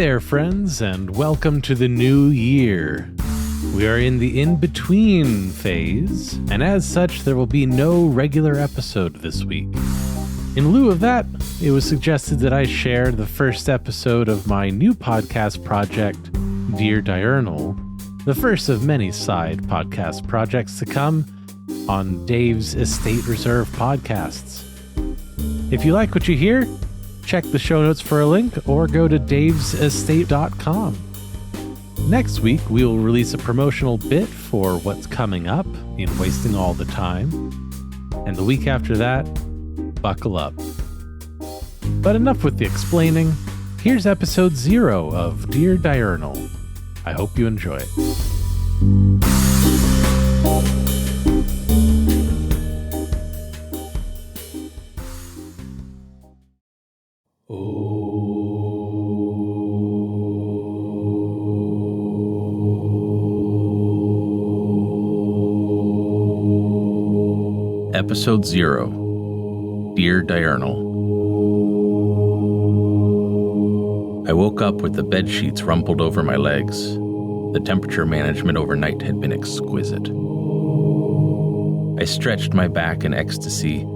there, friends, and welcome to the new year. We are in the in-between phase, and as such, there will be no regular episode this week. In lieu of that, it was suggested that I share the first episode of my new podcast project, Dear Diurnal, the first of many side podcast projects to come on Dave's Estate Reserve podcasts. If you like what you hear, check the show notes for a link or go to davesestate.com. Next week, we will release a promotional bit for what's coming up in Wasting All the Time. And the week after that, buckle up. But enough with the explaining. Here's episode 0 of Dear Diurnal. I hope you enjoy it. Episode 0, Dear Diurnal. I woke up with the bed sheets rumpled over my legs. The temperature management overnight had been exquisite. I stretched my back in ecstasy,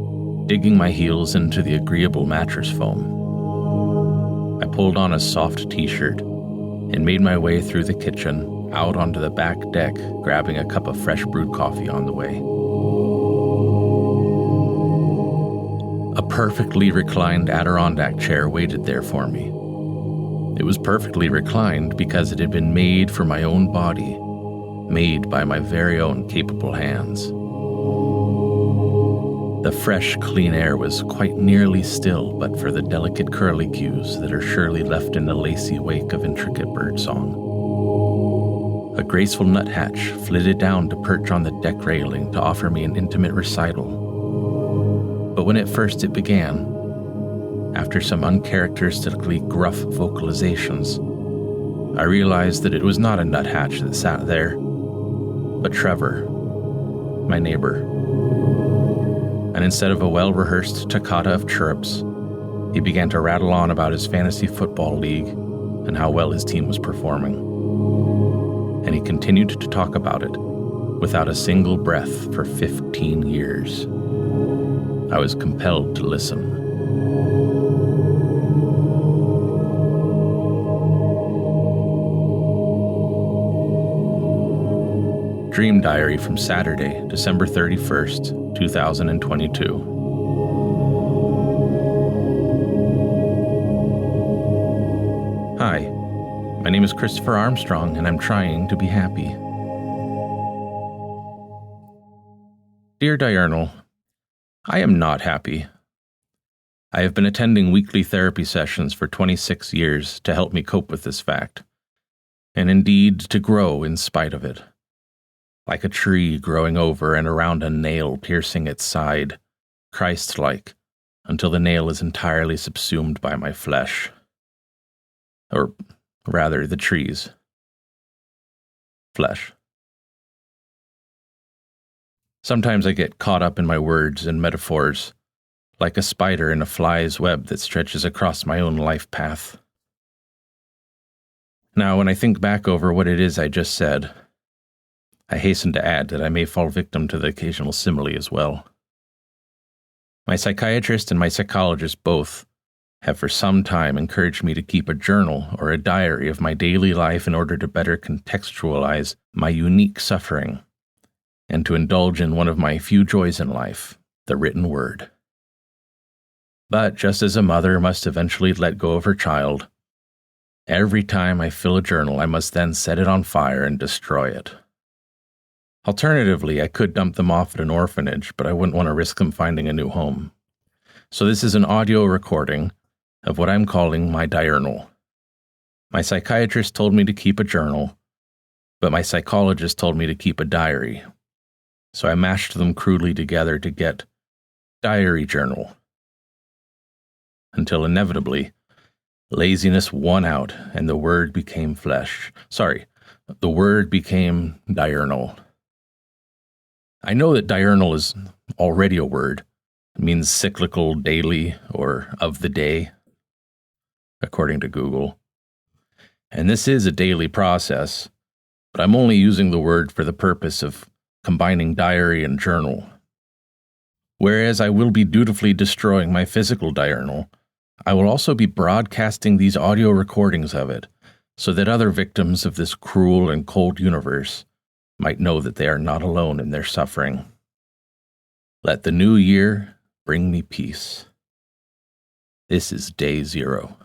digging my heels into the agreeable mattress foam. I pulled on a soft t-shirt and made my way through the kitchen, out onto the back deck, grabbing a cup of fresh brewed coffee on the way. A perfectly reclined Adirondack chair waited there for me. It was perfectly reclined because it had been made for my own body, made by my very own capable hands. The fresh, clean air was quite nearly still but for the delicate curlicues that are surely left in the lacy wake of intricate birdsong. A graceful nuthatch flitted down to perch on the deck railing to offer me an intimate recital. But when at first it began, after some uncharacteristically gruff vocalizations, I realized that it was not a nuthatch that sat there, but Trevor, my neighbor. And instead of a well-rehearsed toccata of chirrups, he began to rattle on about his fantasy football league and how well his team was performing. And he continued to talk about it without a single breath for 15 years. I was compelled to listen. Dream Diary from Saturday, December 31st, 2022. Hi, my name is Christopher Armstrong, and I'm trying to be happy. Dear Diurnal, I am not happy. I have been attending weekly therapy sessions for 26 years to help me cope with this fact, and indeed to grow in spite of it. Like a tree growing over and around a nail piercing its side, Christ-like, until the nail is entirely subsumed by my flesh. Or rather, the tree's flesh. Sometimes I get caught up in my words and metaphors, like a spider in a fly's web that stretches across my own life path. Now, when I think back over what it is I just said, I hasten to add that I may fall victim to the occasional simile as well. My psychiatrist and my psychologist both have for some time encouraged me to keep a journal or a diary of my daily life in order to better contextualize my unique suffering and to indulge in one of my few joys in life, the written word. But just as a mother must eventually let go of her child, every time I fill a journal, I must then set it on fire and destroy it. Alternatively, I could dump them off at an orphanage, but I wouldn't want to risk them finding a new home. So this is an audio recording of what I'm calling my diurnal. My psychiatrist told me to keep a journal, but my psychologist told me to keep a diary. So I mashed them crudely together to get diary journal. Until inevitably, laziness won out and the word became flesh. The word became diurnal. I know that diurnal is already a word. It means cyclical, daily, or of the day, according to Google. And this is a daily process, but I'm only using the word for the purpose of combining diary and journal. Whereas I will be dutifully destroying my physical diurnal, I will also be broadcasting these audio recordings of it, so that other victims of this cruel and cold universe might know that they are not alone in their suffering. Let the new year bring me peace. This is day 0.